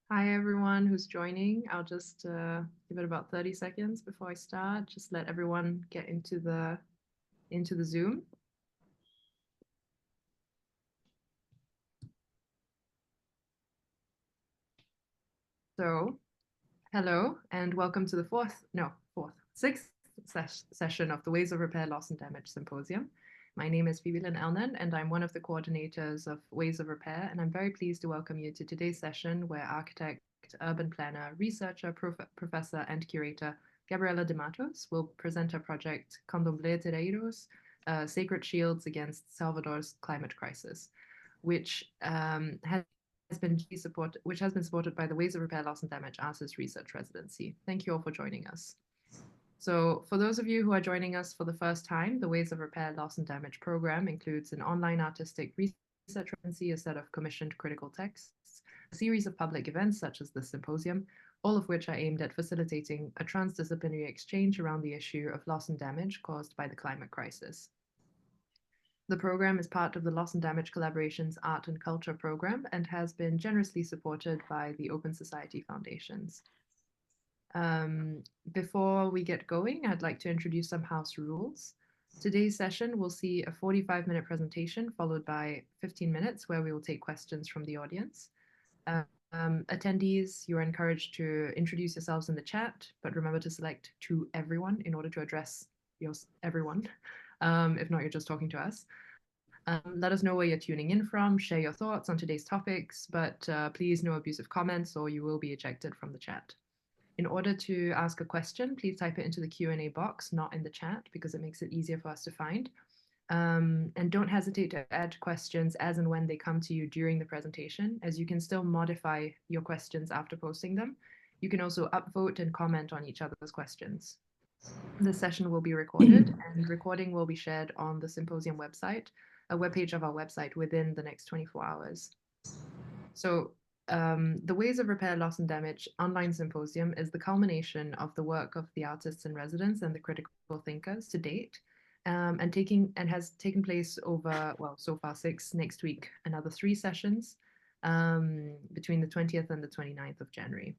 Hi, everyone who's joining. I'll just give it about 30 seconds before I start. Just let everyone get into the Zoom. So, hello and welcome to the sixth session of the Waves of Repair, Loss and Damage Symposium. My name is Phoebe Lynn Elnan, and I'm one of the coordinators of Waves of Repair, and I'm very pleased to welcome you to today's session where architect, urban planner, researcher, professor, and curator Gabriela De Matos will present her project Candomblé Terreiros, Sacred Shields Against Salvador's Climate Crisis, which which has been supported by the Waves of Repair, Loss and Damage Artist Research Residency. Thank you all for joining us. So for those of you who are joining us for the first time, the Waves of Repair, Loss and Damage program includes an online artistic research residency, a set of commissioned critical texts, a series of public events such as the symposium, all of which are aimed at facilitating a transdisciplinary exchange around the issue of loss and damage caused by the climate crisis. The program is part of the Loss and Damage Collaboration's Art and Culture program and has been generously supported by the Open Society Foundations. Before we get going, I'd like to introduce some house rules. Today's session will see a 45-minute presentation followed by 15 minutes where we will take questions from the audience. Attendees, you are encouraged to introduce yourselves in the chat, but remember to select to everyone in order to address everyone. If not, you're just talking to us. Let us know where you're tuning in from, share your thoughts on today's topics, but please no abusive comments or you will be ejected from the chat. In order to ask a question, please type it into the Q&A box, not in the chat, because it makes it easier for us to find. And don't hesitate to add questions as and when they come to you during the presentation, as you can still modify your questions after posting them. You can also upvote and comment on each other's questions. This session will be recorded, and recording will be shared on the symposium website, a webpage of our website, within the next 24 hours. So the Ways of Repair, Loss and Damage online symposium is the culmination of the work of the artists in residence and the critical thinkers to date, and has taken place over, well, so far 6, next week another 3 sessions between the 20th and the 29th of January.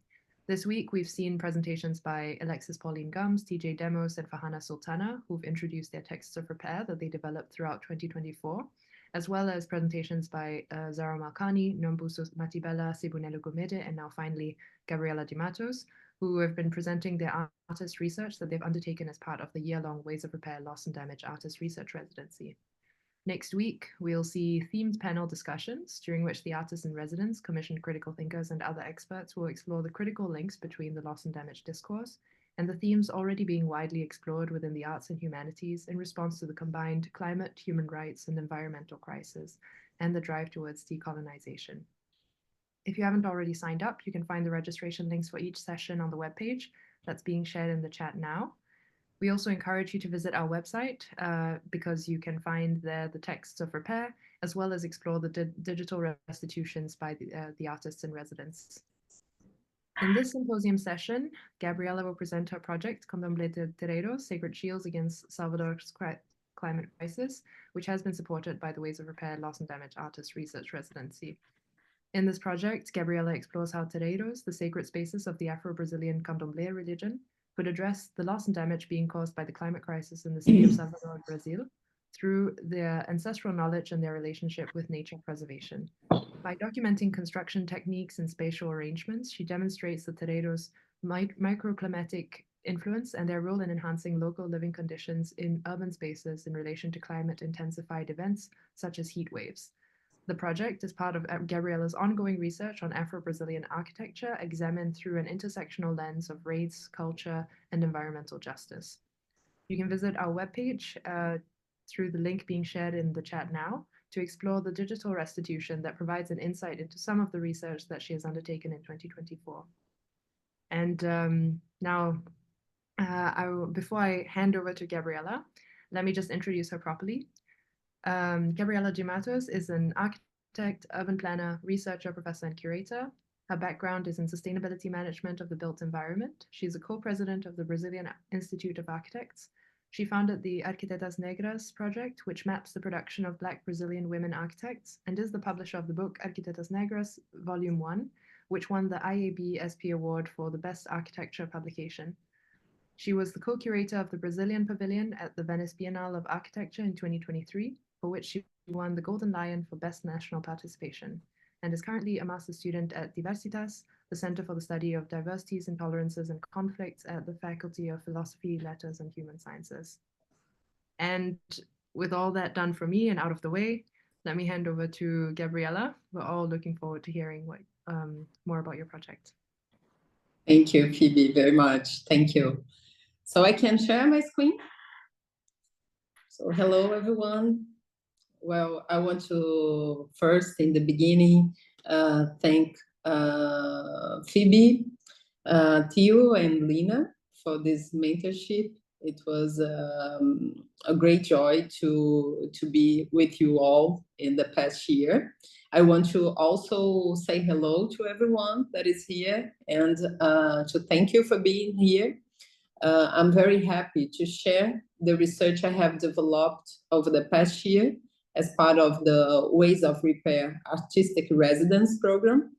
This week, we've seen presentations by Alexis Pauline Gums, TJ Demos, and Fahana Sultana, who've introduced their texts of repair that they developed throughout 2024, as well as presentations by Zara Malkani, Nombuso Matibela, Sibunelo Gomede, and now finally Gabriela De Matos, who have been presenting their artist research that they've undertaken as part of the year-long Ways of Repair, Loss and Damage Artist Research Residency. Next week, we'll see themed panel discussions during which the artists in residence, commissioned critical thinkers, and other experts will explore the critical links between the loss and damage discourse and the themes already being widely explored within the arts and humanities in response to the combined climate, human rights, and environmental crisis, and the drive towards decolonization. If you haven't already signed up, you can find the registration links for each session on the webpage that's being shared in the chat now. We also encourage you to visit our website because you can find there the texts of repair, as well as explore the digital restitutions by the artists in residence. In this symposium session, Gabriela will present her project, Candomblé Terreiros, Sacred Shields Against Salvador's Climate Crisis, which has been supported by the Ways of Repair, Loss and Damage Artist Research Residency. In this project, Gabriela explores how terreiros, the sacred spaces of the Afro-Brazilian Candomblé religion, could address the loss and damage being caused by the climate crisis in the city of Salvador, Brazil, through their ancestral knowledge and their relationship with nature preservation. By documenting construction techniques and spatial arrangements, she demonstrates the terreiros' microclimatic influence and their role in enhancing local living conditions in urban spaces in relation to climate-intensified events such as heat waves. The project is part of Gabriela's ongoing research on Afro-Brazilian architecture, examined through an intersectional lens of race, culture, and environmental justice. You can visit our webpage through the link being shared in the chat now to explore the digital restitution that provides an insight into some of the research that she has undertaken in 2024. And now, before I hand over to Gabriela, let me just introduce her properly. Gabriela De Matos is an architect, urban planner, researcher, professor, and curator. Her background is in sustainability management of the built environment. She's a co-president of the Brazilian Institute of Architects. She founded the Arquitetas Negras project, which maps the production of Black Brazilian women architects, and is the publisher of the book Arquitetas Negras, Volume 1, which won the IAB SP Award for the Best Architecture publication. She was the co-curator of the Brazilian Pavilion at the Venice Biennale of Architecture in 2023, for which she won the Golden Lion for Best National Participation, and is currently a master's student at Diversitas, the Center for the Study of Diversities, Intolerances, and Conflicts at the Faculty of Philosophy, Letters, and Human Sciences. And with all that done for me and out of the way, let me hand over to Gabriela. We're all looking forward to hearing more about your project. Thank you, Phoebe, very much. Thank you. So I can share my screen. So hello, everyone. Well, I want to first, in the beginning, thank Phoebe, Theo, and Lina for this mentorship. It was a great joy to be with you all in the past year. I want to also say hello to everyone that is here and to thank you for being here. I'm very happy to share the research I have developed over the past year as part of the Ways of Repair Artistic Residence program.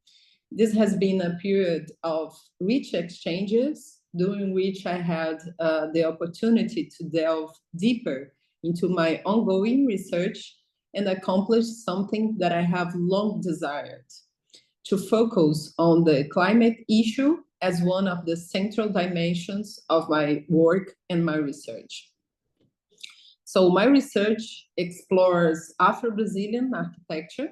This has been a period of rich exchanges, during which I had the opportunity to delve deeper into my ongoing research and accomplish something that I have long desired, to focus on the climate issue as one of the central dimensions of my work and my research. So my research explores Afro-Brazilian architecture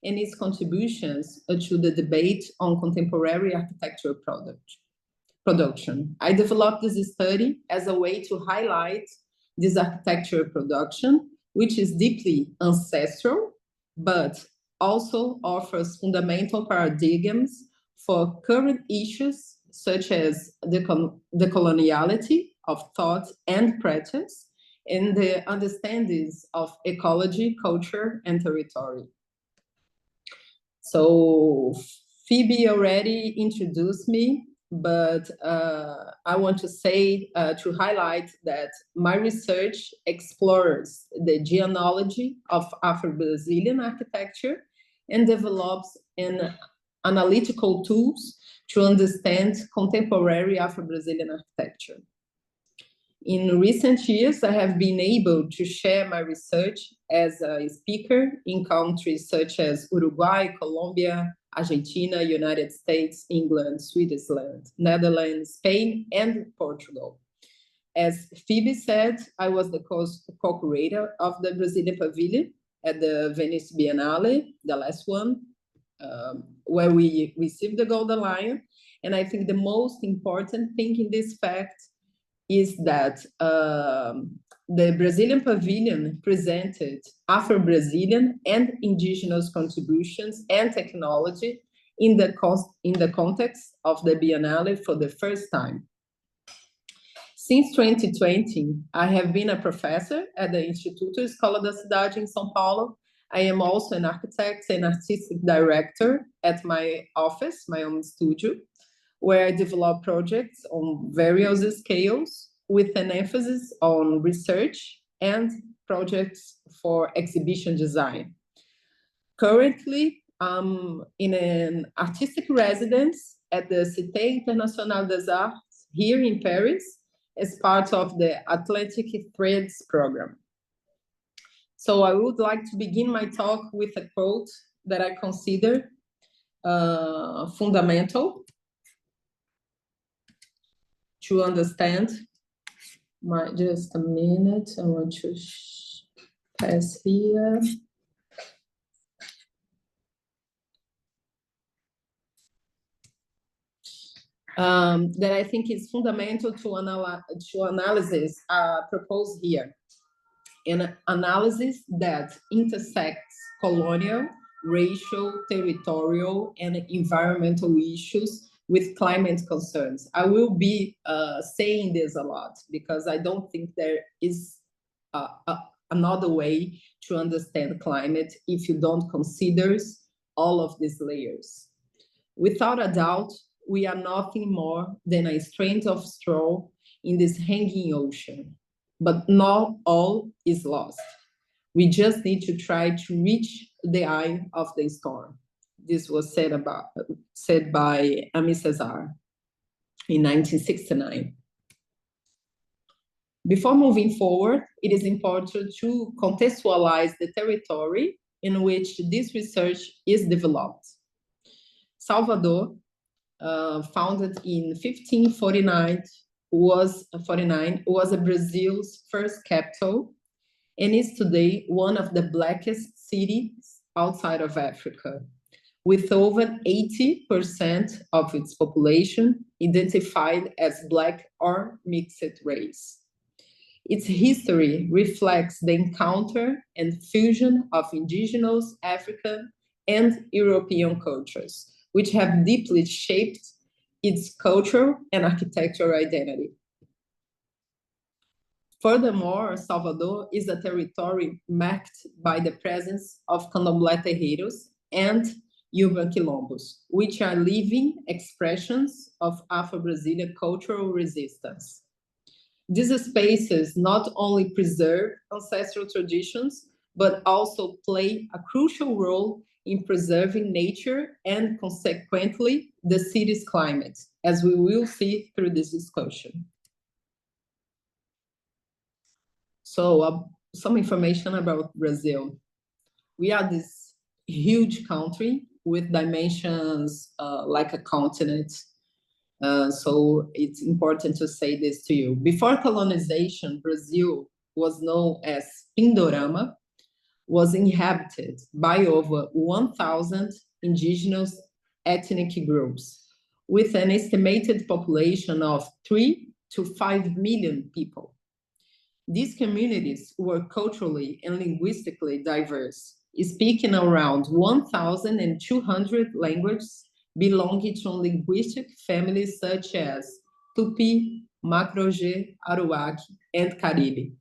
and its contributions to the debate on contemporary architectural production. I developed this study as a way to highlight this architectural production, which is deeply ancestral, but also offers fundamental paradigms for current issues such as the coloniality of thought and practice, and the understandings of ecology, culture, and territory. So Phoebe already introduced me, but I want to say, to highlight that my research explores the genealogy of Afro-Brazilian architecture and develops an analytical tools to understand contemporary Afro-Brazilian architecture. In recent years, I have been able to share my research as a speaker in countries such as Uruguay, Colombia, Argentina, United States, England, Switzerland, Netherlands, Spain, and Portugal. As Phoebe said, I was the co-curator of the Brazilian Pavilion at the Venice Biennale, the last one, where we received the Golden Lion. And I think the most important thing in this fact is that the Brazilian Pavilion presented Afro-Brazilian and indigenous contributions and technology in the context of the Biennale for the first time. Since 2020, I have been a professor at the Instituto Escola da Cidade in São Paulo. I am also an architect and artistic director at my office, my own studio, where I develop projects on various scales with an emphasis on research and projects for exhibition design. Currently, I'm in an artistic residence at the Cité Internationale des Arts here in Paris as part of the Atlantic Threads program. So I would like to begin my talk with a quote that I consider fundamental to understand. Just a minute, I want to pass here. That I think is fundamental to analysis proposed here. An analysis that intersects colonial, racial, territorial, and environmental issues with climate concerns. I will be saying this a lot because I don't think there is another way to understand climate if you don't consider all of these layers. Without a doubt, we are nothing more than a strand of straw in this hanging ocean, but not all is lost. We just need to try to reach the eye of the storm. This was said by Ami Cesar in 1969. Before moving forward, it is important to contextualize the territory in which this research is developed. Salvador, founded in 1549, was Brazil's first capital and is today one of the blackest cities outside of Africa, with over 80% of its population identified as Black or mixed race. Its history reflects the encounter and fusion of indigenous, African, and European cultures, which have deeply shaped its cultural and architectural identity. Furthermore, Salvador is a territory marked by the presence of Candomblé Terreiros and urban quilombos, which are living expressions of Afro-Brazilian cultural resistance. These spaces not only preserve ancestral traditions, but also play a crucial role in preserving nature and consequently the city's climate, as we will see through this discussion. So some information about Brazil. We are this huge country with dimensions like a continent. So it's important to say this to you. Before colonization, Brazil was known as Pindorama, was inhabited by over 1,000 indigenous ethnic groups, with an estimated population of 3 to 5 million people. These communities were culturally and linguistically diverse, speaking around 1,200 languages belonging to linguistic families such as Tupi, Macro-G, Arawak, and Caribe.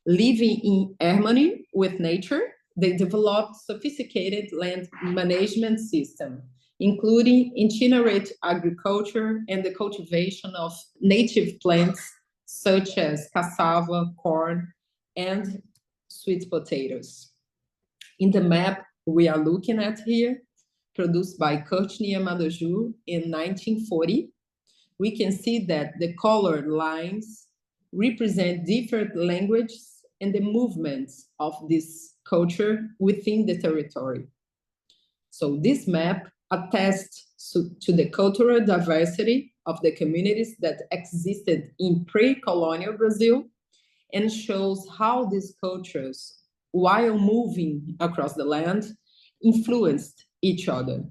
Living in harmony with nature, they developed sophisticated land management system, including itinerant agriculture and the cultivation of native plants such as cassava, corn, and sweet potatoes. In the map we are looking at here, produced by Courtney Amadoju in 1940, we can see that the colored lines represent different languages and the movements of this culture within the territory. So this map attests to the cultural diversity of the communities that existed in pre-colonial Brazil and shows how these cultures, while moving across the land, influenced each other.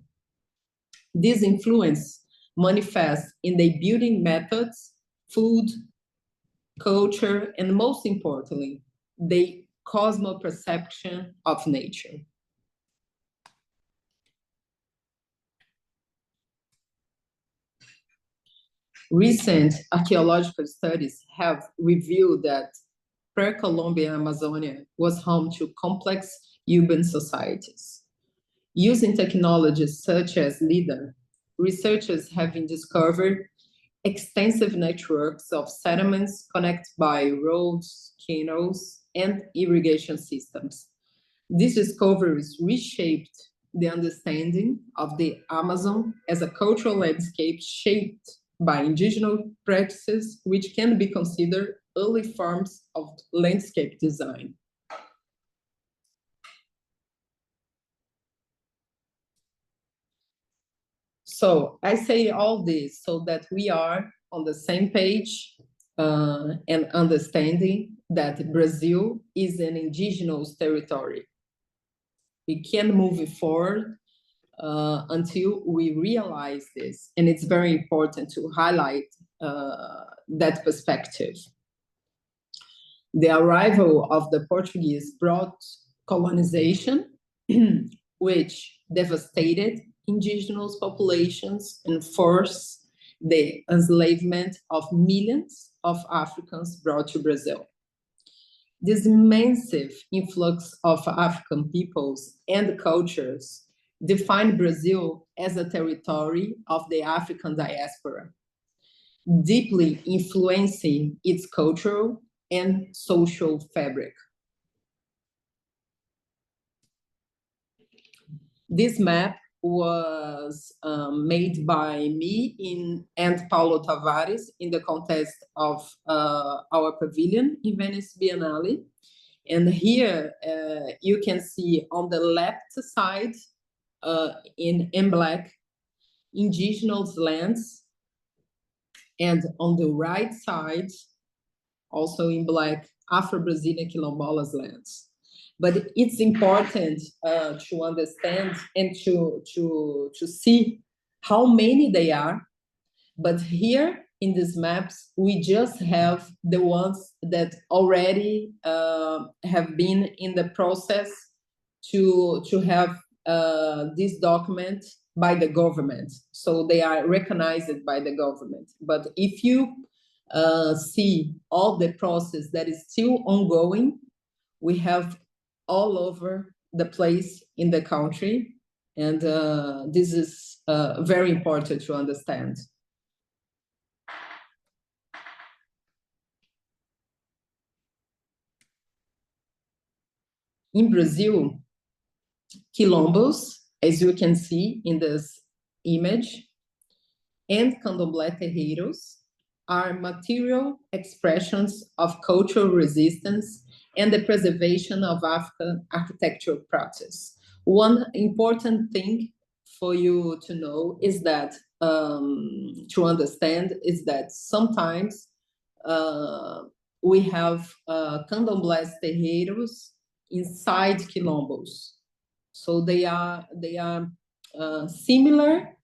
This influence manifests in their building methods, food, culture, and most importantly, the cosmoperception of nature. Recent archaeological studies have revealed that pre-Columbian Amazonia was home to complex urban societies. Using technologies such as LIDAR, researchers have discovered extensive networks of settlements connected by roads, canals, and irrigation systems. These discoveries reshaped the understanding of the Amazon as a cultural landscape shaped by indigenous practices, which can be considered early forms of landscape design. So I say all this so that we are on the same page and understanding that Brazil is an indigenous territory. We can't move forward until we realize this. And it's very important to highlight that perspective. The arrival of the Portuguese brought colonization, which devastated indigenous populations and forced the enslavement of millions of Africans brought to Brazil. This immense influx of African peoples and cultures defined Brazil as a territory of the African diaspora, deeply influencing its cultural and social fabric. This map was made by me and Paulo Tavares in the context of our pavilion in Venice Biennale. And here you can see on the left side in black, indigenous lands, and on the right side, also in black, Afro-Brazilian Quilombolas lands. But it's important to understand and to see how many they are. But here in these maps, we just have the ones that already have been in the process to have this document by the government. So they are recognized by the government. But if you see all the process that is still ongoing, we have all over the place in the country. And this is very important to understand. In Brazil, quilombos, as you can see in this image, and Candomblé Terreiros are material expressions of cultural resistance and the preservation of African architectural practice. One important thing for you to know is that, to understand, is that sometimes we have Candomblé Terreiros inside quilombos. So they are similar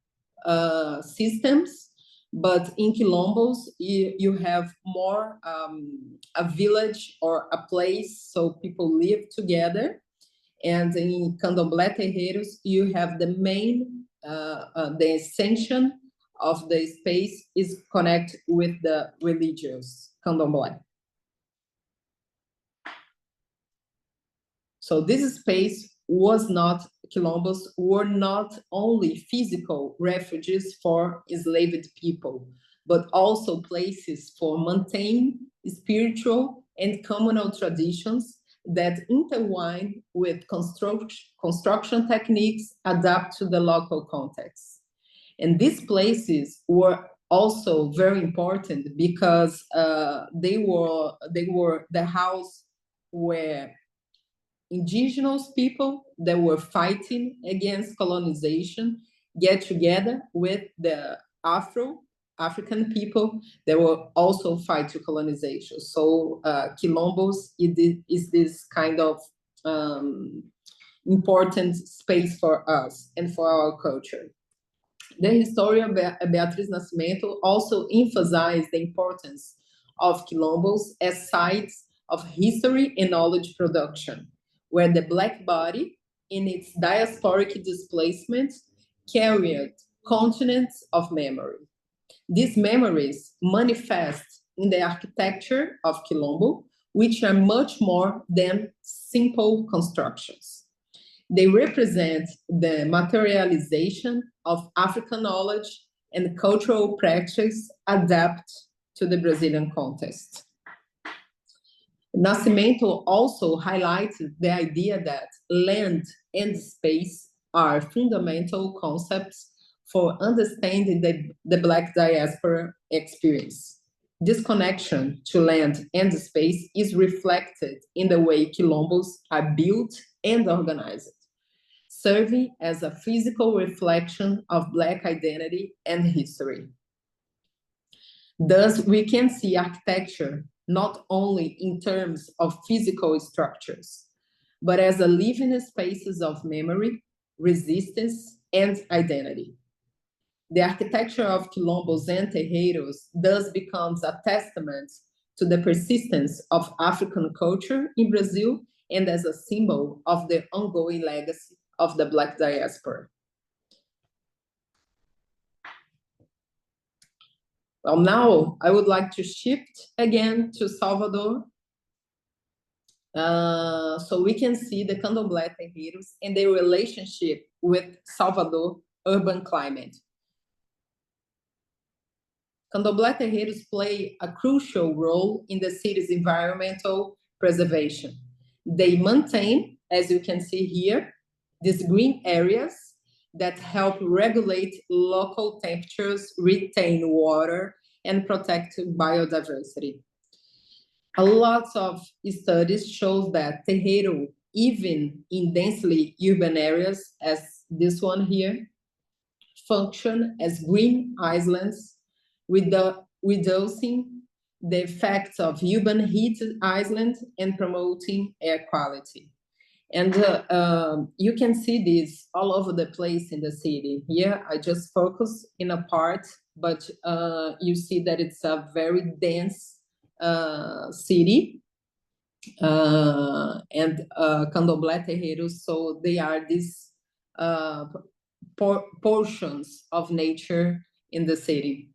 systems, but in quilombos you have more a village or a place, so people live together. And in Candomblé Terreiros you have the main the extension of the space is connected with the religious Candomblé. So this space was not, quilombos were not only physical refuges for enslaved people, but also places for maintaining spiritual and communal traditions that intertwine with construction techniques adapt to the local context. And these places were also very important because they were the house where indigenous people that were fighting against colonization get together with the African people that were also fighting colonization. So quilombos is this kind of important space for us and for our culture. The historian Beatriz Nascimento also emphasized the importance of quilombos as sites of history and knowledge production, where the Black body, in its diasporic displacement, carried continents of memory. These memories manifest in the architecture of Quilombo, which are much more than simple constructions. They represent the materialization of African knowledge and cultural practice adapt to the Brazilian context. Nascimento also highlighted the idea that land and space are fundamental concepts for understanding the Black diaspora experience. This connection to land and space is reflected in the way quilombos are built and organized, serving as a physical reflection of Black identity and history. Thus, we can see architecture not only in terms of physical structures, but as a living spaces of memory, resistance, and identity. The architecture of quilombos and terreiros thus becomes a testament to the persistence of African culture in Brazil and as a symbol of the ongoing legacy of the Black diaspora. Well, now I would like to shift again to Salvador so we can see the Candomblé Terreiros and their relationship with Salvador urban climate. Candomblé Terreiros play a crucial role in the city's environmental preservation. They maintain, as you can see here, these green areas that help regulate local temperatures, retain water, and protect biodiversity. A lot of studies show that terreiro, even in densely urban areas, as this one here, function as green islands, reducing the effects of urban heat island and promoting air quality. And you can see this all over the place in the city. Here, I just focus in a part, but you see that it's a very dense city. And Candomblé Terreiros, so they are these portions of nature in the city.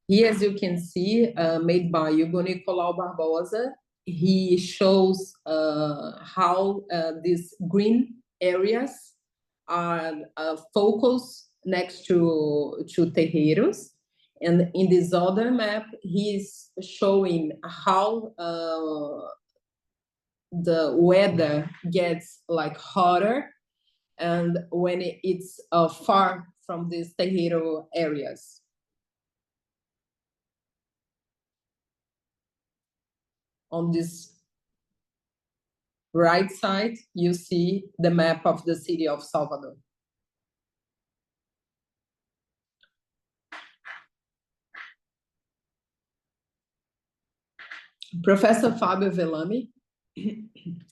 Here, as you can see, made by Hugo Nicolau Barbosa, he shows how these green areas are focused next to terreiros. And in this other map, he's showing how the weather gets like hotter and when it's far from these terreiro areas. On this right side, you see the map of the city of Salvador. Professor Fábio Vellami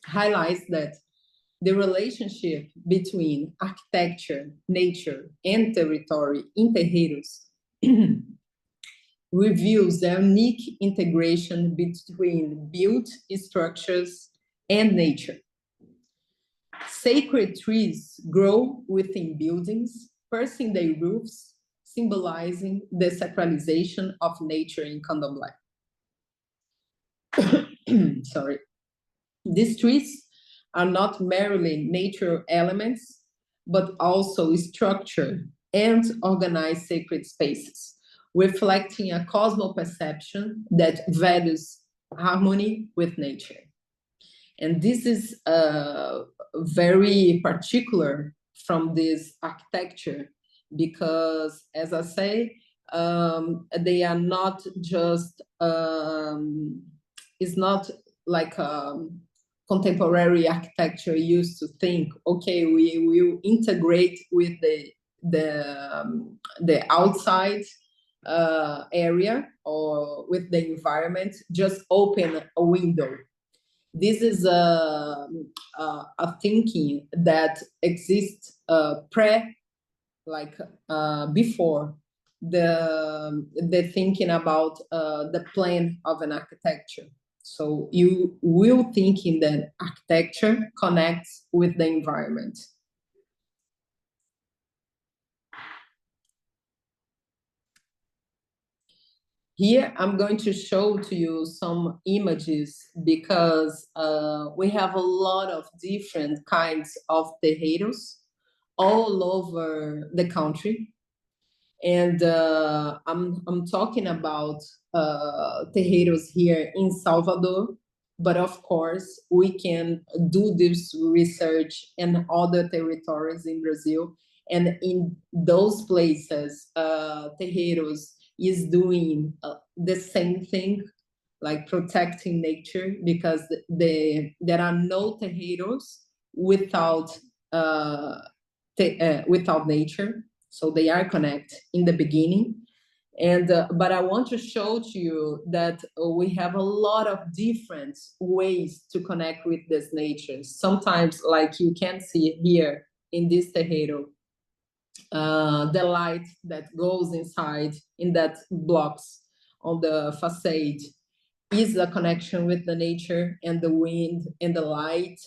highlights that the relationship between architecture, nature, and territory in terreiros reveals the unique integration between built structures and nature. Sacred trees grow within buildings, piercing their roofs, symbolizing the sacralization of nature in Candomblé. Sorry. These trees are not merely natural elements, but also structured and organized sacred spaces, reflecting a cosmo-perception that values harmony with nature. And this is very particular from this architecture because, as I say, they are not just, it's not like contemporary architecture used to think, okay, we will integrate with the outside area or with the environment, just open a window. This is a thinking that exists before the thinking about the plan of an architecture. So you will thinking that architecture connects with the environment. Here, I'm going to show to you some images because we have a lot of different kinds of terreiros all over the country. And I'm talking about terreiros here in Salvador, but of course, we can do this research in other territories in Brazil. And in those places, terreiros is doing the same thing, like protecting nature, because there are no terreiros without nature. So they are connected in the beginning. And but I want to show to you that we have a lot of different ways to connect with this nature. Sometimes, like you can see here in this terreiro, the light that goes inside in that blocks on the facade is a connection with the nature and the wind and the light.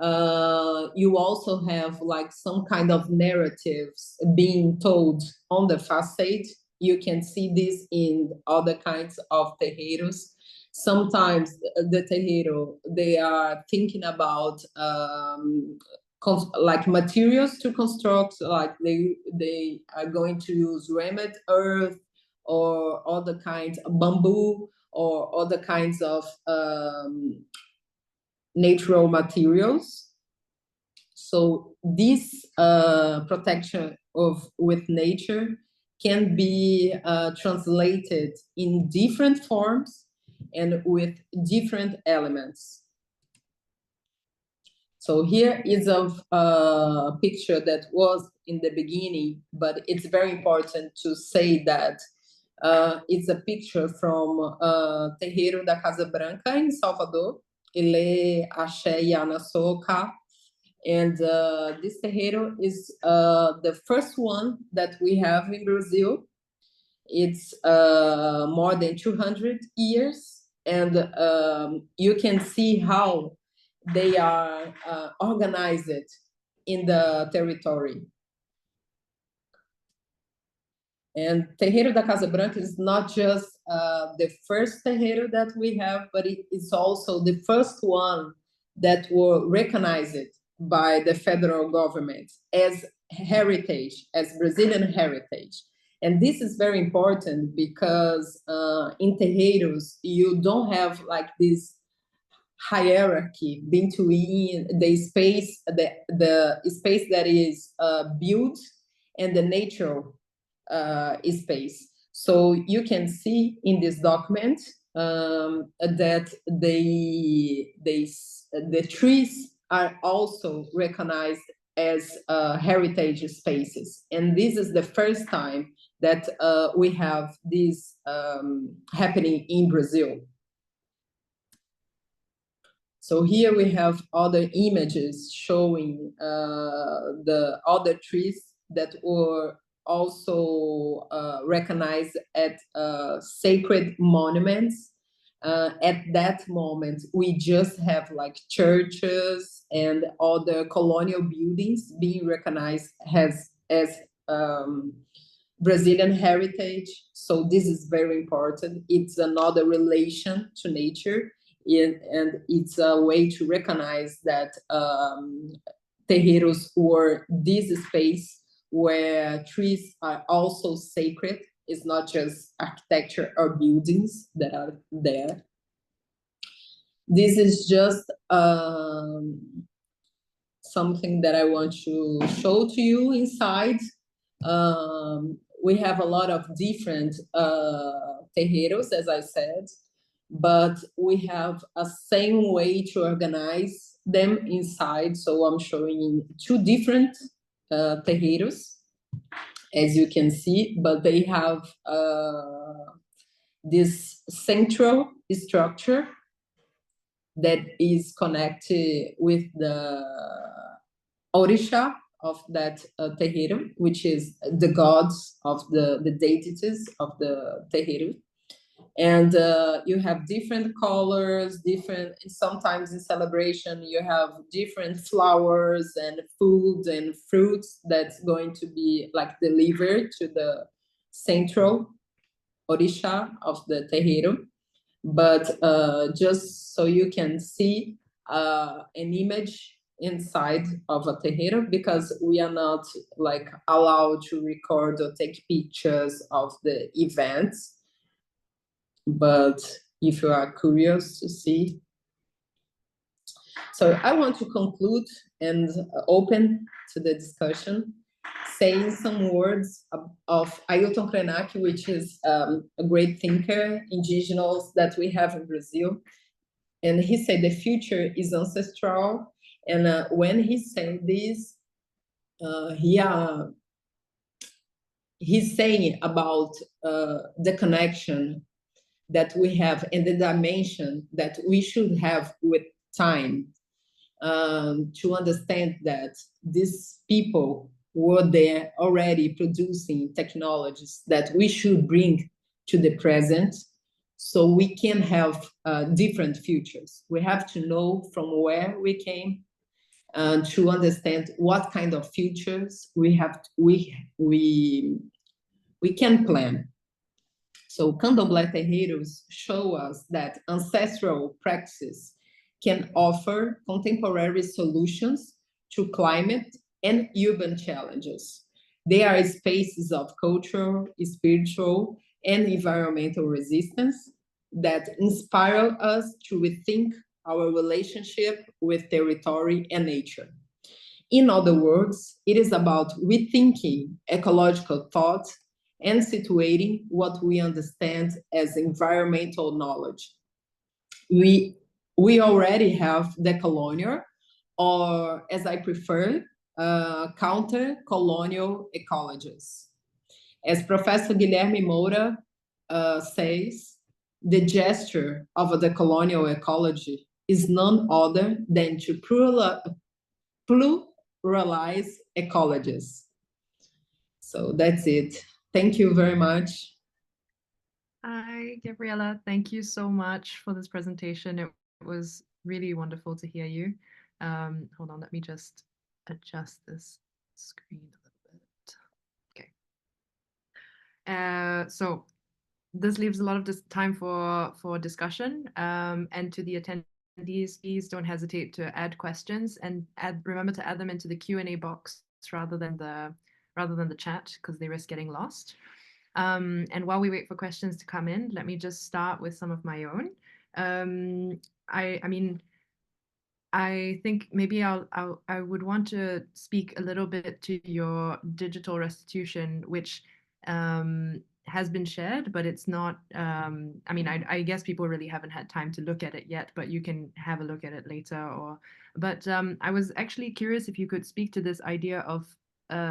You also have like some kind of narratives being told on the facade. You can see this in other kinds of terreiros. Sometimes the terreiro, they are thinking about like materials to construct, like they are going to use remnant earth or other kinds of bamboo or other kinds of natural materials. So this protection with nature can be translated in different forms and with different elements. So here is a picture that was in the beginning, but it's very important to say that it's a picture from Terreiro da Casa Branca in Salvador. Ele Axé Yana Soca. And this terreiro is the first one that we have in Brazil. It's more than 200 years, and you can see how they are organized in the territory. And Terreiro da Casa Branca is not just the first terreiro that we have, but it is also the first one that were recognized by the federal government as heritage, as Brazilian heritage. And this is very important because in terreiros, you don't have like this hierarchy between the space, the space that is built and the natural space. So you can see in this document that the trees are also recognized as heritage spaces. And this is the first time that we have this happening in Brazil. So here we have other images showing the other trees that were also recognized at sacred monuments. At that moment, we just have like churches and other colonial buildings being recognized as Brazilian heritage. So this is very important. It's another relation to nature, and it's a way to recognize that terreiros were this space where trees are also sacred. It's not just architecture or buildings that are there. This is just something that I want to show to you inside. We have a lot of different terreiros, as I said, but we have a same way to organize them inside. So I'm showing two different terreiros, as you can see, but they have this central structure that is connected with the Orisha of that terreiro, which is the gods of the deities of the terreiro. And you have different colors, sometimes in celebration, you have different flowers and foods and fruits that's going to be like delivered to the central Orisha of the terreiro. But just so you can see an image inside of a terreiro, because we are not like allowed to record or take pictures of the events. But if you are curious to see. So I want to conclude and open to the discussion, saying some words of Ailton Krenak, which is a great thinker, indigenous that we have in Brazil. And he said the future is ancestral. And when he said this, he's saying about the connection that we have and the dimension that we should have with time, to understand that these people were there already producing technologies that we should bring to the present, so we can have different futures. We have to know from where we came to understand what kind of futures we can plan. So Candomblé Terreiros show us that ancestral practices can offer contemporary solutions to climate and urban challenges. They are spaces of cultural, spiritual, and environmental resistance that inspire us to rethink our relationship with territory and nature. In other words, it is about rethinking ecological thought and situating what we understand as environmental knowledge. We already have decolonial, or as I prefer, counter-colonial ecologies. As Professor Guilherme Moura says, the gesture of a decolonial ecology is none other than to pluralize ecologies. So that's it. Thank you very much. Hi, Gabriela. Thank you so much for this presentation. It was really wonderful to hear you. Hold on, let me just adjust this screen a little bit. Okay. So this leaves a lot of this time for discussion. And to the attendees, please don't hesitate to add questions and remember to add them into the Q&A box rather than the chat, because they risk getting lost. And while we wait for questions to come in, let me just start with some of my own. I think maybe I would want to speak a little bit to your digital restitution, which has been shared, but it's not. I guess people really haven't had time to look at it yet, but you can have a look at it later. But I was actually curious if you could speak to this idea of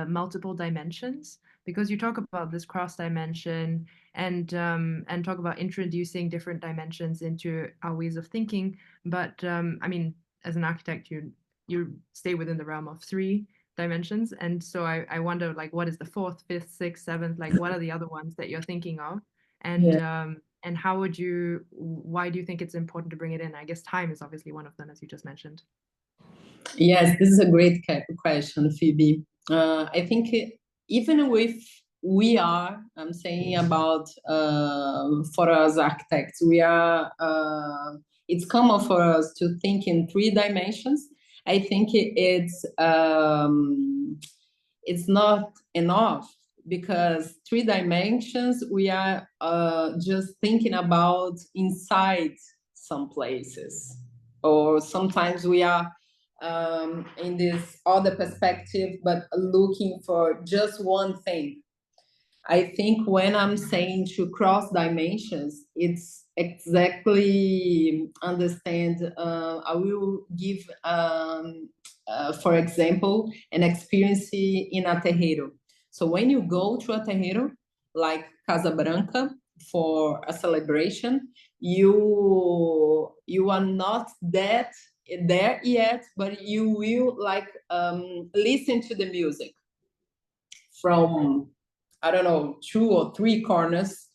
multiple dimensions, because you talk about this cross dimension and talk about introducing different dimensions into our ways of thinking. But as an architect, you stay within the realm of 3 dimensions, and so I wonder, like, what is the 4th, 5th, 6th, 7th? Like, what are the other ones that you're thinking of? And why do you think it's important to bring it in? I guess time is obviously one of them, as you just mentioned. Yes, this is a great question, Phoebe. I think even if I'm saying about for us architects, it's common for us to think in 3 dimensions. I think it's not enough, because 3 dimensions, we are just thinking about inside some places, or sometimes we are in this other perspective, but looking for just one thing. I think when I'm saying to cross dimensions, it's exactly understand. I will give, for example, an experience in a terreiro. So when you go to a terreiro, like Casa Branca, for a celebration, you are not there yet, but you will listen to the music from, I don't know, 2 or 3 corners,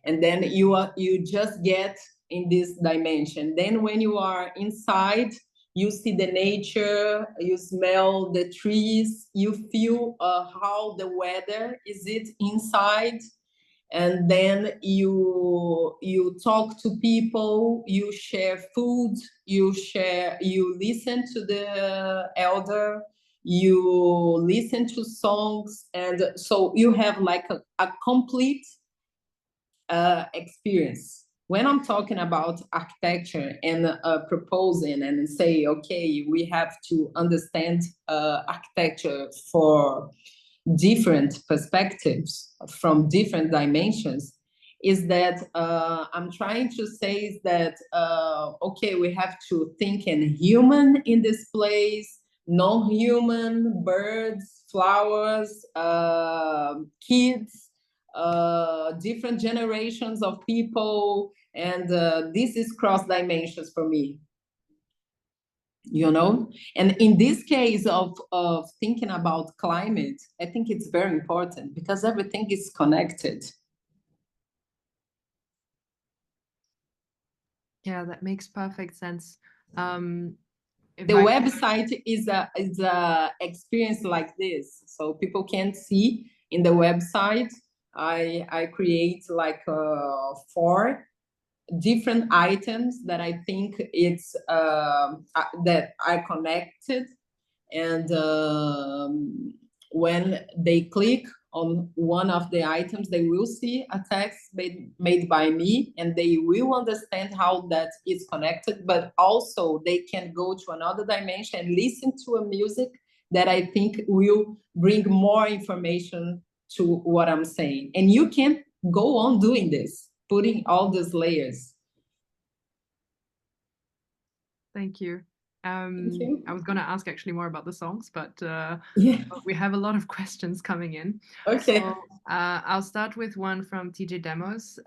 and then you just get in this dimension. Then when you are inside, you see the nature, you smell the trees, you feel how the weather is it inside, and then you talk to people, you share food, you listen to the elder, you listen to songs, and so you have like a complete experience. When I'm talking about architecture and proposing and say, okay, we have to understand architecture for different perspectives from different dimensions, is that I'm trying to say is that, okay, we have to think in human in this place, non-human, birds, flowers, kids, different generations of people, and this is cross dimensions for me. And in this case of thinking about climate, I think it's very important because everything is connected. Yeah, that makes perfect sense. The website is a experience like this, so people can't see in the website. I create like 4 different items that I think it's that are connected, and when they click on one of the items, they will see a text made by me, and they will understand how that is connected, but also they can go to another dimension and listen to a music that I think will bring more information to what I'm saying. And you can go on doing this, putting all these layers. Thank you. Thank you. I was going to ask actually more about the songs, but Yeah. we have a lot of questions coming in. Okay. So I'll start with one from TJ Demos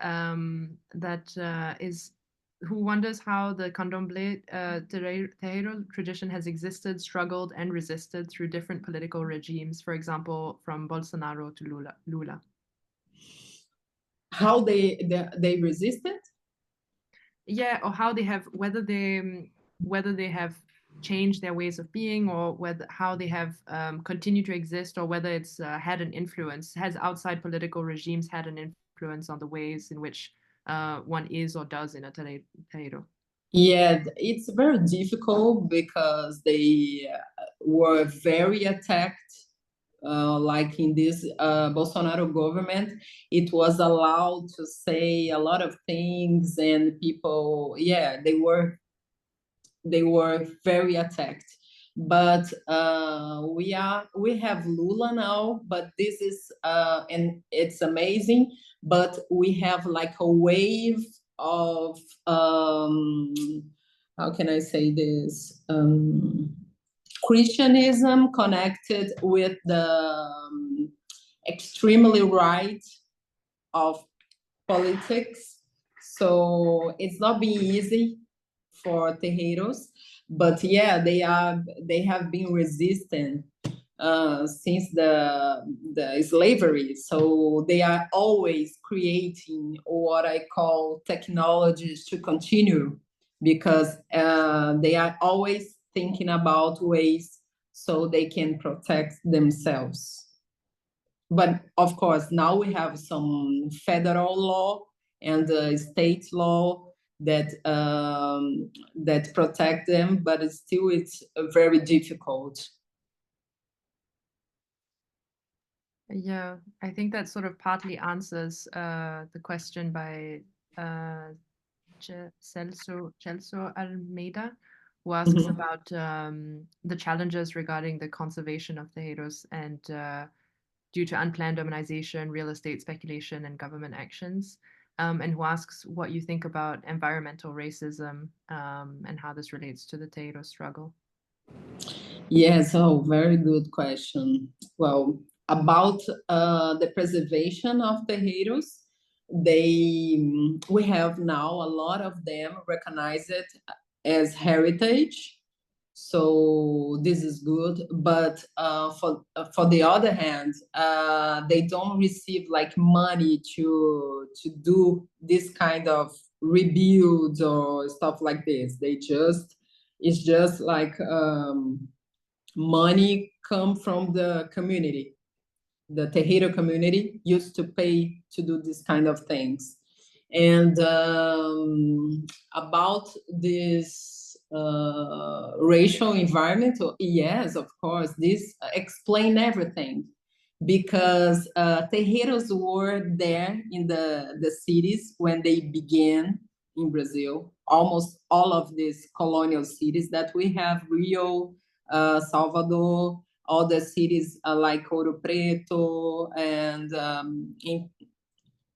who wonders how the Candomblé Terreiro tradition has existed, struggled, and resisted through different political regimes, for example, from Bolsonaro to Lula. How they resisted? Yeah, or how they have, whether they have changed their ways of being, or how they have continued to exist, or whether it's had an influence. Has outside political regimes had an influence on the ways in which one is or does in a terreiro? Yeah, it's very difficult because they were very attacked. Like in this Bolsonaro government, it was allowed to say a lot of things, and people, yeah, they were very attacked. But we have Lula now, but this is and it's amazing. But we have like a wave of how can I say this? Christianism connected with the extremely right of politics. So it's not been easy for terreiros, but yeah, they have been resistant since the slavery. So they are always creating what I call technologies to continue, because they are always thinking about ways so they can protect themselves. But of course, now we have some federal law and state law that protect them, but it's very difficult. Yeah, I think that sort of partly answers the question by Celso Almeida, who asks about the challenges regarding the conservation of the terreiros and due to unplanned urbanization, real estate speculation, and government actions, and who asks what you think about environmental racism and how this relates to the terreiro struggle. Yes, very good question. Well, about the preservation of the terreiros, we have now a lot of them recognized as heritage. So this is good, but for the other hand, they don't receive like money to do this kind of rebuilds or stuff like this. It's just like money come from the community. The terreiro community used to pay to do this kind of things. And about this racial environment, yes, of course, this explain everything, because terreiros were there in the cities when they began in Brazil. Almost all of these colonial cities that we have, Rio, Salvador, all the cities like Ouro Preto, and in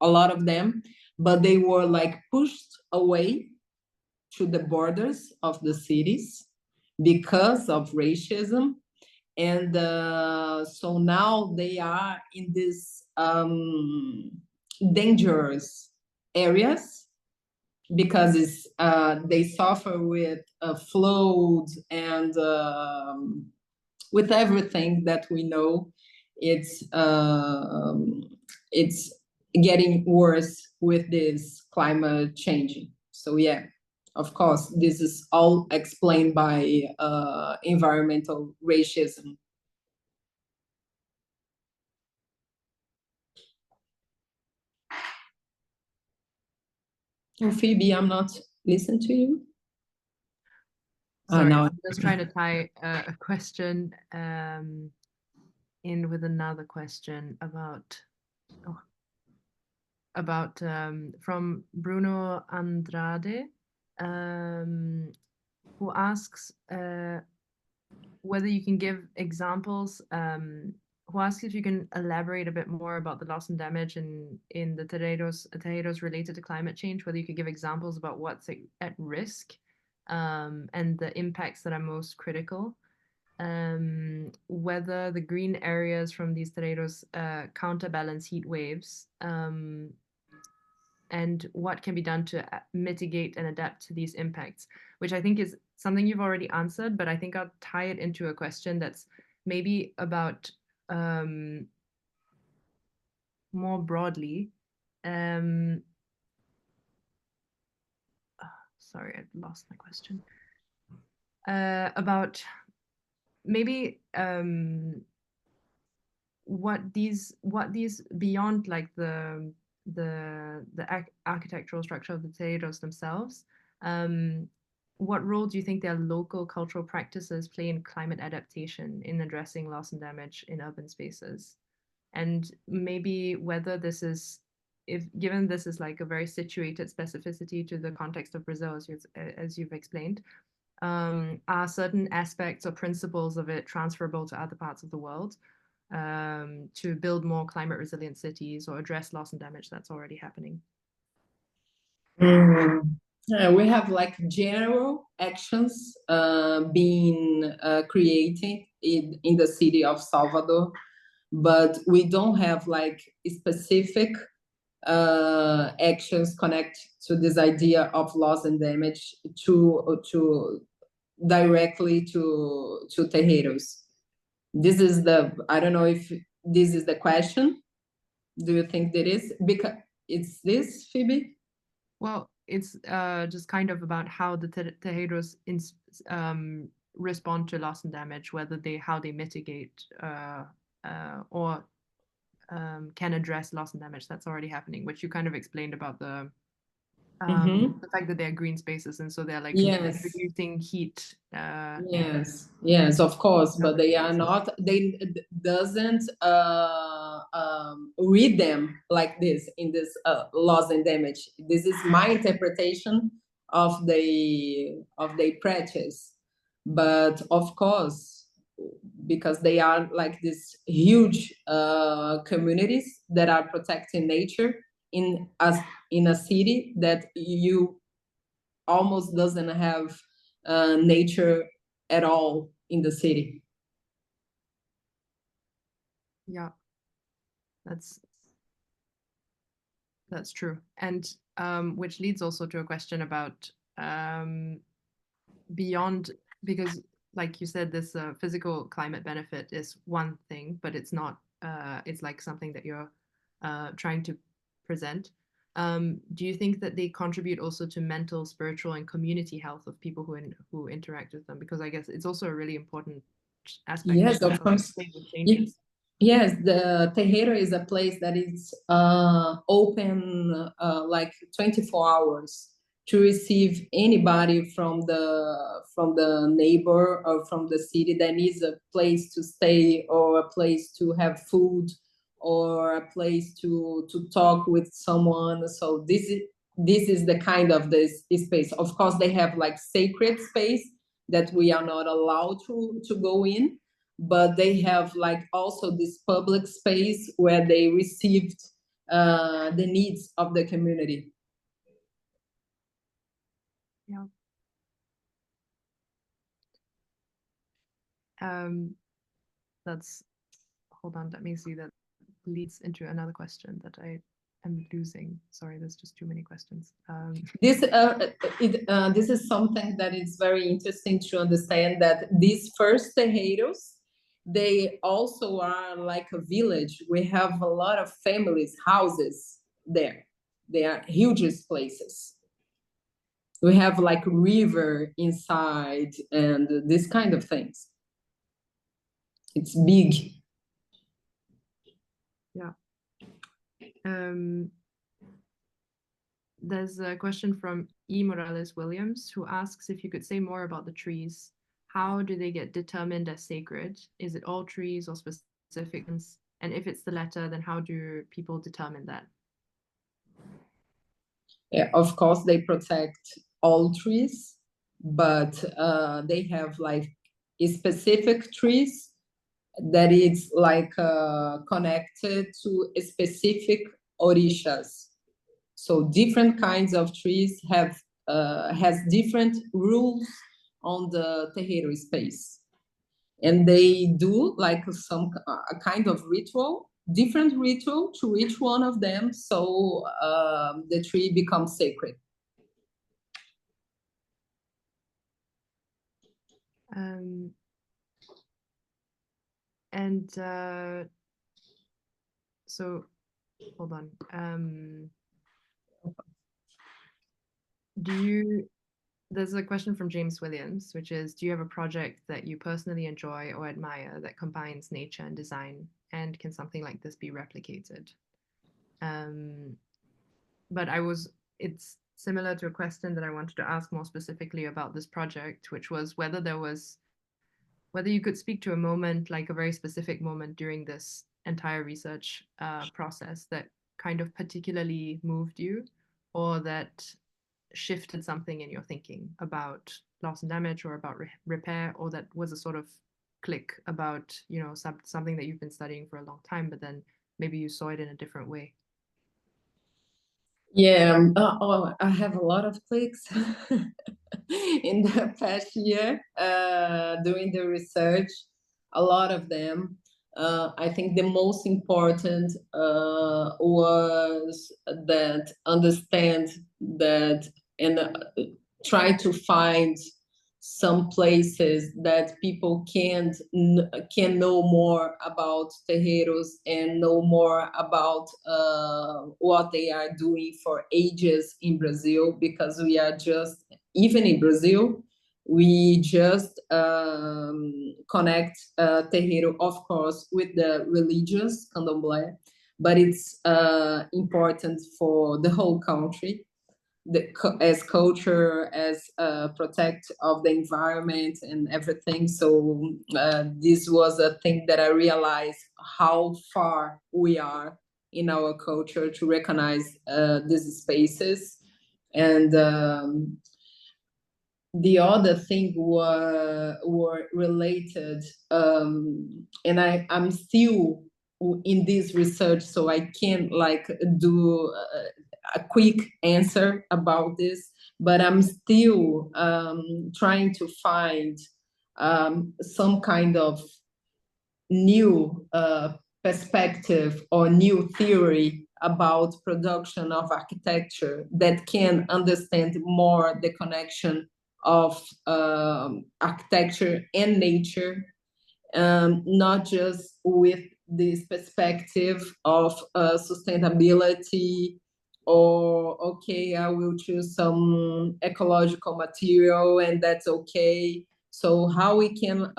a lot of them, but they were like pushed away to the borders of the cities because of racism. And so now they are in these dangerous areas, because they suffer with floods and with everything that we know. It's getting worse with this climate changing. So yeah, of course, this is all explained by environmental racism. Oh, Phoebe, I'm not listening to you. Sorry, No. I'm just trying to tie a question in with another question about from Bruno Andrade, who asks whether you can give examples, who asks if you can elaborate a bit more about the loss and damage in the terreiros related to climate change, whether you could give examples about what's at risk, and the impacts that are most critical, whether the green areas from these terreiros counterbalance heat waves, and what can be done to mitigate and adapt to these impacts, which I think is something you've already answered, but I think I'll tie it into a question that's maybe about more broadly. Sorry, I lost my question. About maybe what these beyond like the architectural structure of the terreiros themselves, what role do you think their local cultural practices play in climate adaptation in addressing loss and damage in urban spaces? And maybe whether this is, if given this is like a very situated specificity to the context of Brazil, as you've explained, are certain aspects or principles of it transferable to other parts of the world, to build more climate resilient cities or address loss and damage that's already happening? Yeah, we have like general actions being created in the city of Salvador, but we don't have like specific actions connect to this idea of loss and damage to directly to terreiros. This is the, I don't know if this is the question. Do you think that is? Because it's this, Phoebe? Well, it's just kind of about how the terreiros respond to loss and damage, whether how they mitigate or can address loss and damage that's already happening, which you kind of explained about the fact that they're green spaces, and so they're like reducing heat. Yes, of course, but they are not. They doesn't read them like this in this loss and damage. This is my interpretation of the practice, but of course, because they are like these huge communities that are protecting nature in a city that you almost doesn't have nature at all in the city. Yeah, that's true, and which leads also to a question about beyond, because like you said, this physical climate benefit is one thing, but it's not, it's like something that you're trying to present. Do you think that they contribute also to mental, spiritual, and community health of people who interact with them? Because I guess it's also a really important aspect. Yes, of course. Yes, the terreiro is a place that is open like 24 hours to receive anybody from the neighbor or from the city that needs a place to stay or a place to have food or a place to talk with someone. So this is the kind of this space. Of course, they have like sacred space that we are not allowed to go in, but they have like also this public space where they received the needs of the community. Yeah. That's, hold on, let me see, that leads into another question that I am losing. Sorry, there's just too many questions. This is something that is very interesting to understand, that these first terreiros, they also are like a village. We have a lot of families, houses there. They are huge places. We have like river inside and this kind of things. It's big. Yeah. There's a question from E. Morales Williams, who asks if you could say more about the trees. How do they get determined as sacred? Is it all trees or specific ones? And if it's the latter, then how do people determine that? Yeah, of course, they protect all trees, but they have like specific trees that is like connected to a specific orishas. So different kinds of trees have has different rules on the terreiro space, and they do like some a kind of ritual, different ritual to each one of them, so the tree becomes sacred. And so, hold on. There's a question from James Williams, which is, do you have a project that you personally enjoy or admire that combines nature and design? And can something like this be replicated? But it's similar to a question that I wanted to ask more specifically about this project, which was whether you could speak to a moment, like a very specific moment during this entire research process that kind of particularly moved you, or that shifted something in your thinking about loss and damage, or about repair, or that was a sort of click about, you know, something that you've been studying for a long time, but then maybe you saw it in a different way. Yeah, I have a lot of clicks in the past year doing the research, a lot of them. I think the most important was that understand that and try to find some places that people can know more about terreiros and know more about what they are doing for ages in Brazil, because we are just, even in Brazil, we just connect terreiro, of course, with the religious candomblé, but it's important for the whole country, as culture, as protect of the environment and everything. So this was a thing that I realized how far we are in our culture to recognize these spaces. And the other thing were related, and I'm still in this research, so I can't like do a quick answer about this, but I'm still trying to find some kind of new perspective or new theory about production of architecture that can understand more the connection of architecture and nature, not just with this perspective of sustainability, or okay, I will choose some ecological material and that's okay. So how we can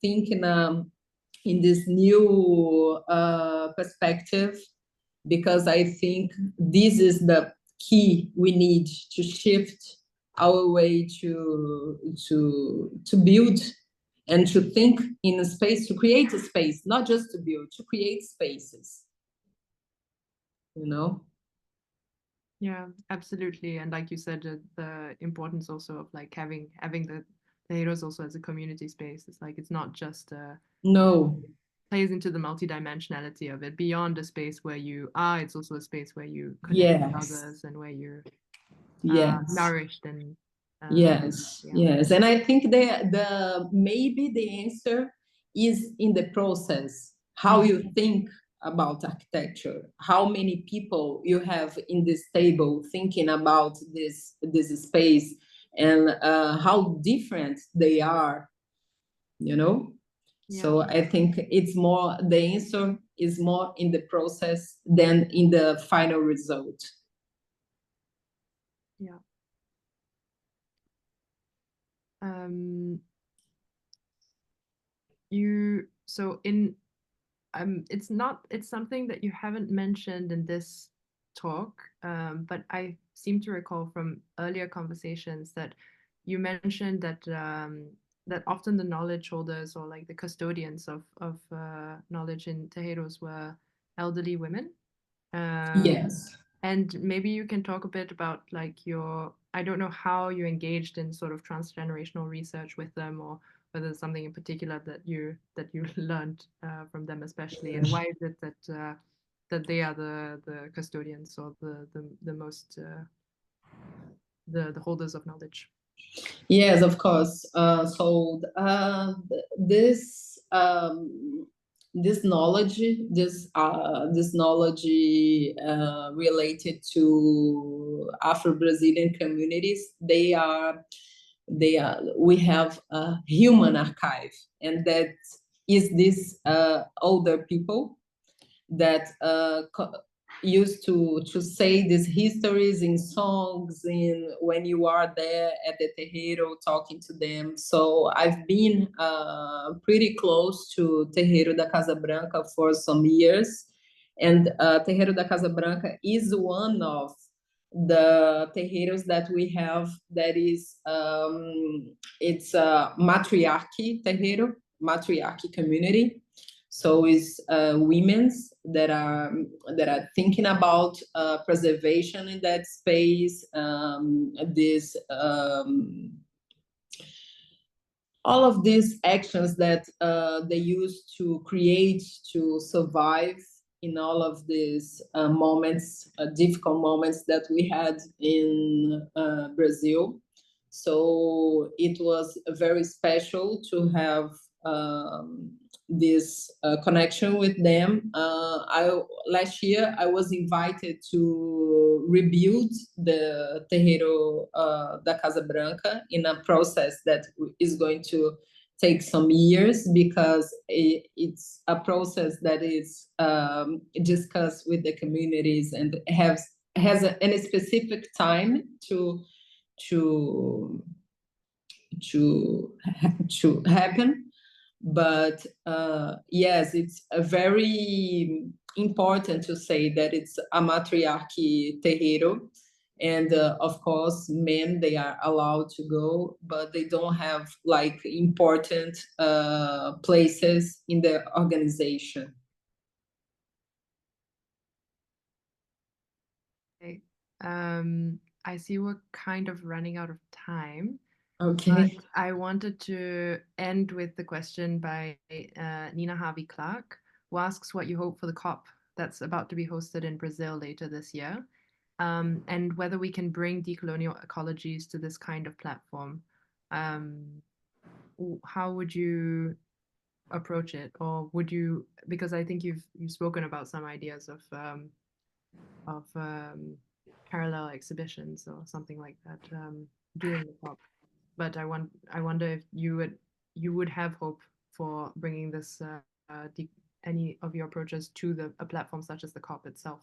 think in this new perspective, because I think this is the key we need to shift our way to build and to think in a space, to create a space, not just to build, to create spaces, you know? Yeah, absolutely. And like you said, the importance also of like having the terreiros also as a community space. It's like, it's not just no, plays into the multidimensionality of it. Beyond a space where you are, it's also a space where you connect with others and where you're nourished and yes. And I think the maybe the answer is in the process, how you think about architecture, how many people you have in this table thinking about this space, and how different they are, you know? So I think it's more, the answer is more in the process than in the final result. Yeah. It's something that you haven't mentioned in this talk, but I seem to recall from earlier conversations that you mentioned that that often the knowledge holders, or like the custodians of knowledge in terreiros, were elderly women. Yes. And maybe you can talk a bit about like I don't know how you engaged in sort of transgenerational research with them, or whether there's something in particular that you learned from them especially, and why is it that that they are the custodians or the most the holders of knowledge? Yes, of course. This this knowledge, this knowledge related to Afro-Brazilian communities, we have a human archive, and that is this older people that used to say these histories in songs in when you are there at the terreiro talking to them. So I've been pretty close to Terreiro da Casa Branca for some years, and Terreiro da Casa Branca is one of the terreiros that we have that is it's a matriarchy terreiro, matriarchy community. So it's women's that are thinking about preservation in that space. All of these actions that they use to create, to survive in all of these moments, difficult moments that we had in Brazil. So it was very special to have this connection with them. Last year I was invited to rebuild the Terreiro da Casa Branca in a process that is going to take some years, because it's a process that is discussed with the communities and has a specific time to happen. But yes, it's a very important to say that it's a matriarchy terreiro, and of course men, they are allowed to go, but they don't have like important places in the organization. Okay. I see we're kind of running out of time. Okay. But I wanted to end with the question by Nina Harvey Clark, who asks what you hope for the COP that's about to be hosted in Brazil later this year, and whether we can bring decolonial ecologies to this kind of platform. How would you approach it, or would you? Because I think you've spoken about some ideas of parallel exhibitions or something like that during the COP. But I wonder if you would have hope for bringing this any of your approaches to a platform such as the COP itself.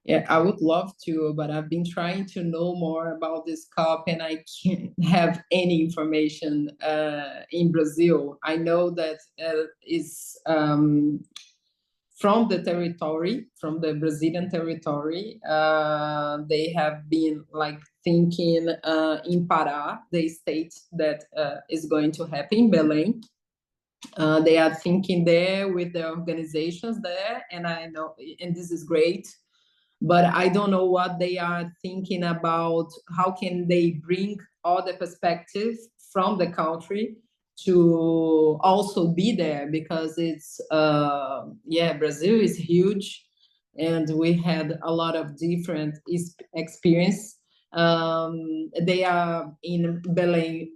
Yeah, I would love to, but I've been trying to know more about this COP, and I can't have any information in Brazil. I know that is from the territory, from the Brazilian territory. They have been like thinking in Pará, the state that is going to happen in Belém. They are thinking there with the organizations there, and I know, and this is great, but I don't know what they are thinking about. How can they bring all the perspectives from the country to also be there? Because it's Brazil is huge, and we had a lot of different experience. They are in Belém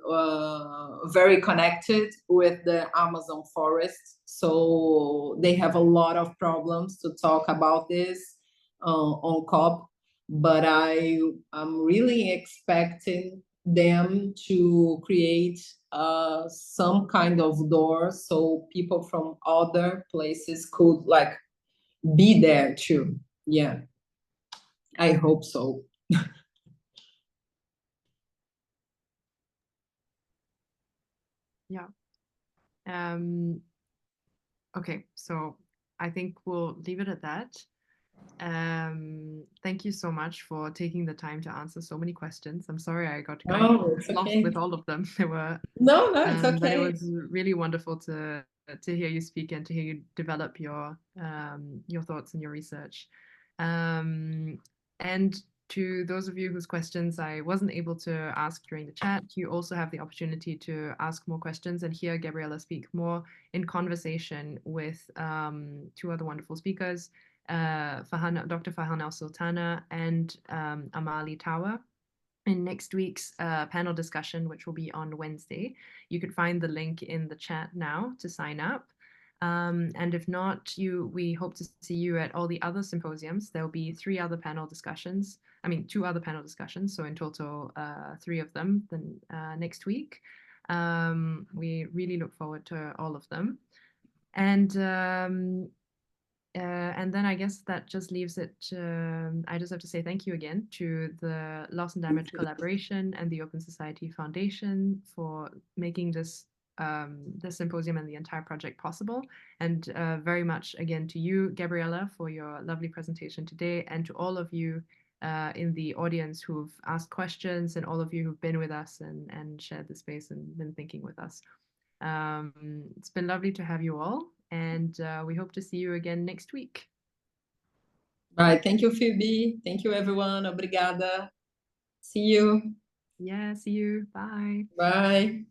very connected with the Amazon forest, so they have a lot of problems to talk about this on COP. But I'm really expecting them to create some kind of door so people from other places could like be there too. Yeah, I hope so. Yeah. Okay, so I think we'll leave it at that. Thank you so much for taking the time to answer so many questions. I'm sorry I got kind of lost with all of them. There were no, it's okay. But it was really wonderful to hear you speak and to hear you develop your thoughts and your research. And to those of you whose questions I wasn't able to ask during the chat, you also have the opportunity to ask more questions and hear Gabriela speak more in conversation with two other wonderful speakers, Dr. Farhan Al-Sultana and Amali Tawa. In next week's panel discussion, which will be on Wednesday. You could find the link in the chat now to sign up. And if not, we hope to see you at all the other symposiums. There'll be two other panel discussions. So in total, 3 of them then next week. We really look forward to all of them. And then I guess that just leaves it. I just have to say thank you again to the Loss and Damage Collaboration and the Open Society Foundation for making this symposium and the entire project possible. And very much again to you, Gabriela, for your lovely presentation today, and to all of you in the audience who've asked questions, and all of you who've been with us and shared the space and been thinking with us. It's been lovely to have you all, and we hope to see you again next week. Right. Thank you, Phoebe. Thank you, everyone. Obrigada. See you. Yeah, see you. Bye. Bye.